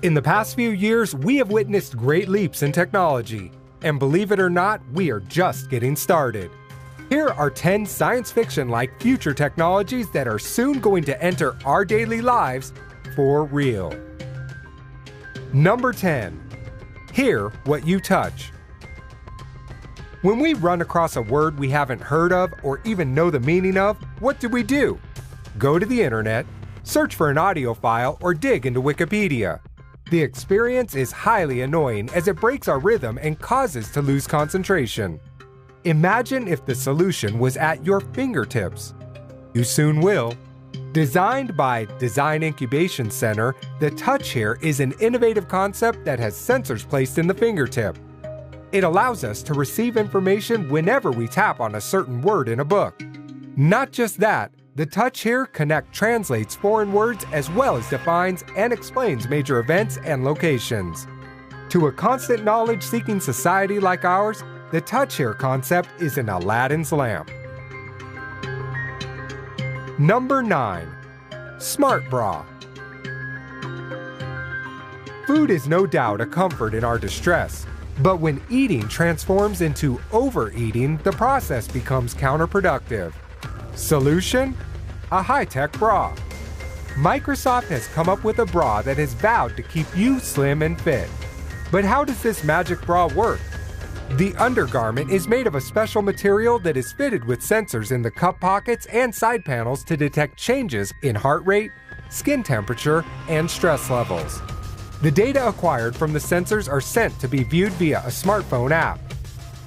In the past few years, we have witnessed great leaps in technology, and believe it or not, we are just getting started. Here are 10 science fiction-like future technologies that are soon going to enter our daily lives for real. Number 10. Hear what you touch. When we run across a word we haven't heard of or even know the meaning of, what do? Go to the internet, search for an audio file, or dig into Wikipedia. The experience is highly annoying as it breaks our rhythm and causes to lose concentration. Imagine if the solution was at your fingertips. You soon will. Designed by Design Incubation Center, the Touch Here is an innovative concept that has sensors placed in the fingertip. It allows us to receive information whenever we tap on a certain word in a book. Not just that, the Touch Here translates foreign words as well as defines and explains major events and locations. To a constant knowledge-seeking society like ours, the Touch Here concept is an Aladdin's lamp. Number 9. Smart Bra. Food is no doubt a comfort in our distress, but when eating transforms into overeating, the process becomes counterproductive. Solution? A high-tech bra. Microsoft has come up with a bra that has vowed to keep you slim and fit. But how does this magic bra work? The undergarment is made of a special material that is fitted with sensors in the cup pockets and side panels to detect changes in heart rate, skin temperature, and stress levels. The data acquired from the sensors are sent to be viewed via a smartphone app.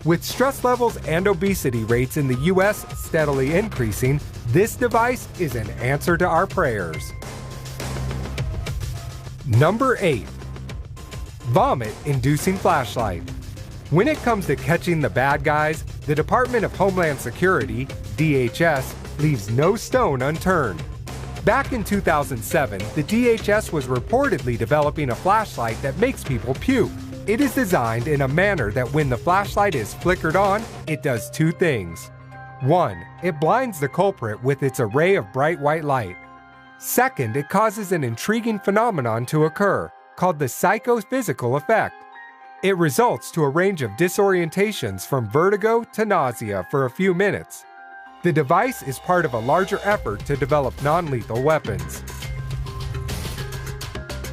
With stress levels and obesity rates in the US steadily increasing, this device is an answer to our prayers. Number 8. Vomit-inducing flashlight. When it comes to catching the bad guys, the Department of Homeland Security, DHS, leaves no stone unturned. Back in 2007, the DHS was reportedly developing a flashlight that makes people puke. It is designed in a manner that when the flashlight is flickered on, it does two things. 1. It blinds the culprit with its array of bright white light. Second, it causes an intriguing phenomenon to occur, called the psychophysical effect. It results to a range of disorientations from vertigo to nausea for a few minutes. The device is part of a larger effort to develop non-lethal weapons.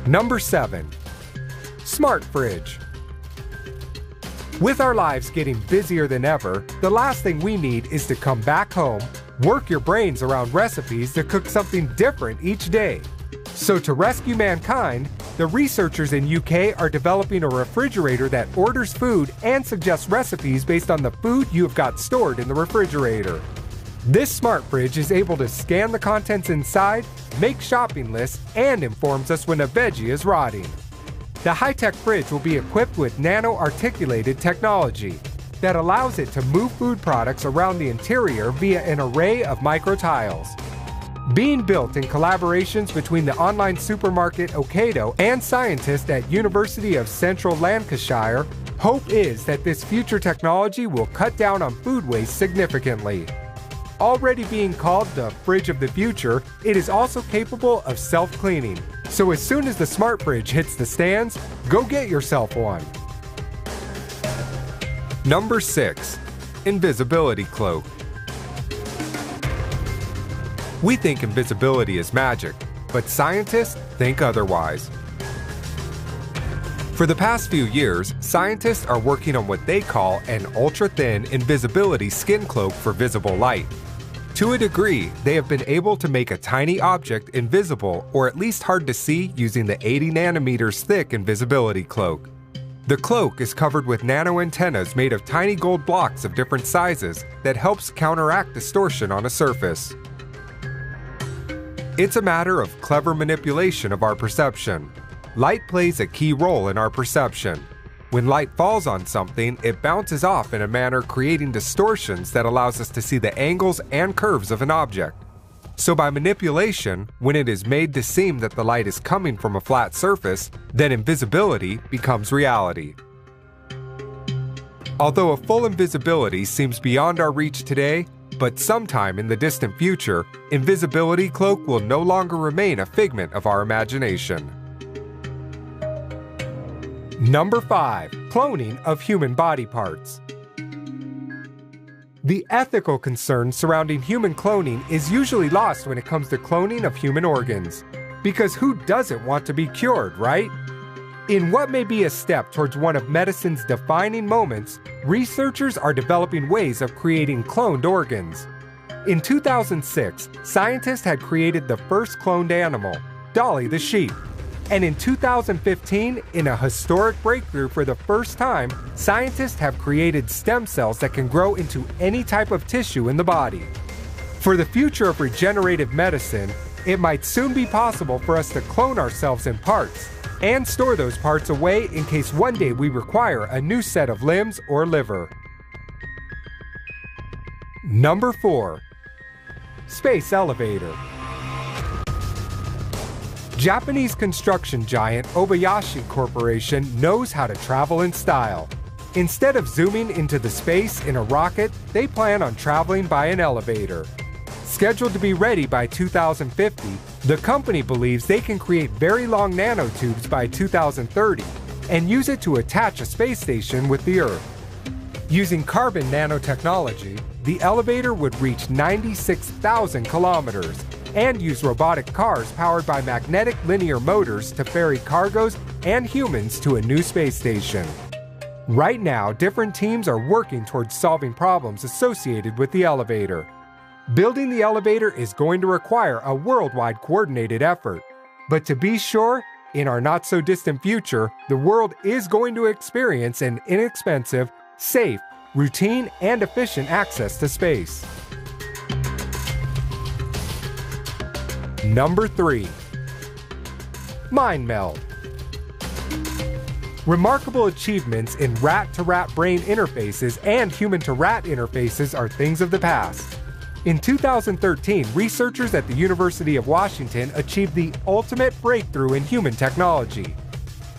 Number 7. Smart Fridge. With our lives getting busier than ever, the last thing we need is to come back home, work your brains around recipes to cook something different each day. So to rescue mankind, the researchers in UK are developing a refrigerator that orders food and suggests recipes based on the food you have got stored in the refrigerator. This smart fridge is able to scan the contents inside, make shopping lists, and informs us when a veggie is rotting. The high-tech fridge will be equipped with nano-articulated technology that allows it to move food products around the interior via an array of micro-tiles. Being built in collaborations between the online supermarket Ocado and scientists at University of Central Lancashire, hope is that this future technology will cut down on food waste significantly. Already being called the fridge of the future, it is also capable of self-cleaning. So as soon as the smart fridge hits the stands, go get yourself one. Number 6. Invisibility cloak. We think invisibility is magic, but scientists think otherwise. For the past few years, scientists are working on what they call an ultra-thin invisibility skin cloak for visible light. To a degree, they have been able to make a tiny object invisible or at least hard to see using the 80 nanometers thick invisibility cloak. The cloak is covered with nano antennas made of tiny gold blocks of different sizes that helps counteract distortion on a surface. It's a matter of clever manipulation of our perception. Light plays a key role in our perception. When light falls on something, it bounces off in a manner creating distortions that allows us to see the angles and curves of an object. So by manipulation, when it is made to seem that the light is coming from a flat surface, then invisibility becomes reality. Although a full invisibility seems beyond our reach today, but sometime in the distant future, invisibility cloak will no longer remain a figment of our imagination. Number 5. Cloning of human body parts. The ethical concern surrounding human cloning is usually lost when it comes to cloning of human organs. Because who doesn't want to be cured, right? In what may be a step towards one of medicine's defining moments, researchers are developing ways of creating cloned organs. In 2006, scientists had created the first cloned animal, Dolly the sheep. And in 2015, in a historic breakthrough for the first time, scientists have created stem cells that can grow into any type of tissue in the body. For the future of regenerative medicine, it might soon be possible for us to clone ourselves in parts and store those parts away in case one day we require a new set of limbs or liver. Number 4. Space elevator. Japanese construction giant Obayashi Corporation knows how to travel in style. Instead of zooming into the space in a rocket, they plan on traveling by an elevator. Scheduled to be ready by 2050, the company believes they can create very long nanotubes by 2030 and use it to attach a space station with the Earth. Using carbon nanotechnology, the elevator would reach 96,000 kilometers and use robotic cars powered by magnetic linear motors to ferry cargoes and humans to a new space station. Right now, different teams are working towards solving problems associated with the elevator. Building the elevator is going to require a worldwide coordinated effort. But to be sure, in our not-so-distant future, the world is going to experience an inexpensive, safe, routine, and efficient access to space. Number 3. Mind meld. Remarkable achievements in rat-to-rat brain interfaces and human-to-rat interfaces are things of the past. In 2013, researchers at the University of Washington achieved the ultimate breakthrough in human technology: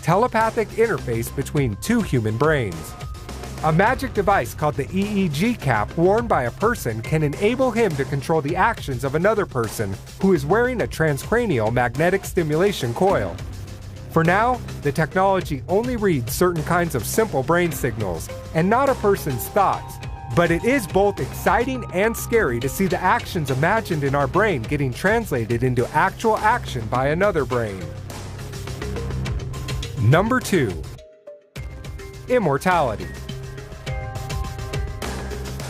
telepathic interface between two human brains. A magic device called the EEG cap worn by a person can enable him to control the actions of another person who is wearing a transcranial magnetic stimulation coil. For now, the technology only reads certain kinds of simple brain signals and not a person's thoughts, but it is both exciting and scary to see the actions imagined in our brain getting translated into actual action by another brain. Number 2. Immortality.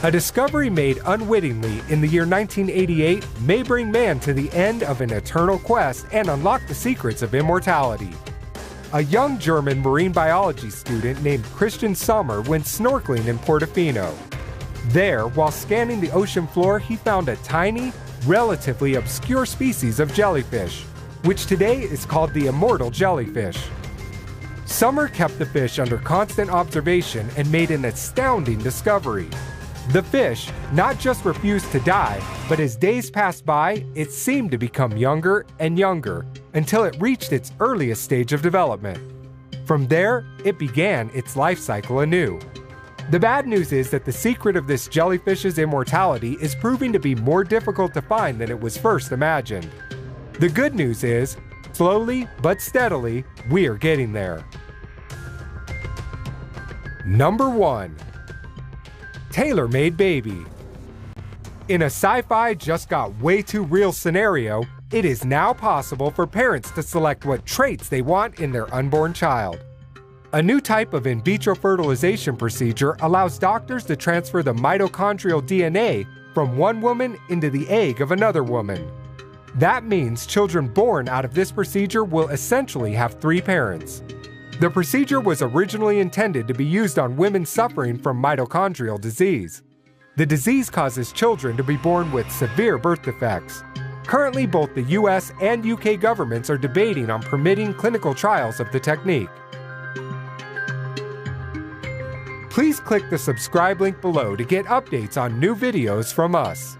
A discovery made unwittingly in the year 1988 may bring man to the end of an eternal quest and unlock the secrets of immortality. A young German marine biology student named Christian Sommer went snorkeling in Portofino. There, while scanning the ocean floor, he found a tiny, relatively obscure species of jellyfish, which today is called the immortal jellyfish. Sommer kept the fish under constant observation and made an astounding discovery. The fish not just refused to die, but as days passed by, it seemed to become younger and younger until it reached its earliest stage of development. From there, it began its life cycle anew. The bad news is that the secret of this jellyfish's immortality is proving to be more difficult to find than it was first imagined. The good news is, slowly but steadily, we are getting there. Number 1. Tailor-made baby. In a sci-fi just got way too real scenario, it is now possible for parents to select what traits they want in their unborn child. A new type of in vitro fertilization procedure allows doctors to transfer the mitochondrial DNA from one woman into the egg of another woman. That means children born out of this procedure will essentially have 3 parents. The procedure was originally intended to be used on women suffering from mitochondrial disease. The disease causes children to be born with severe birth defects. Currently, both the US and UK governments are debating on permitting clinical trials of the technique. Please click the subscribe link below to get updates on new videos from us.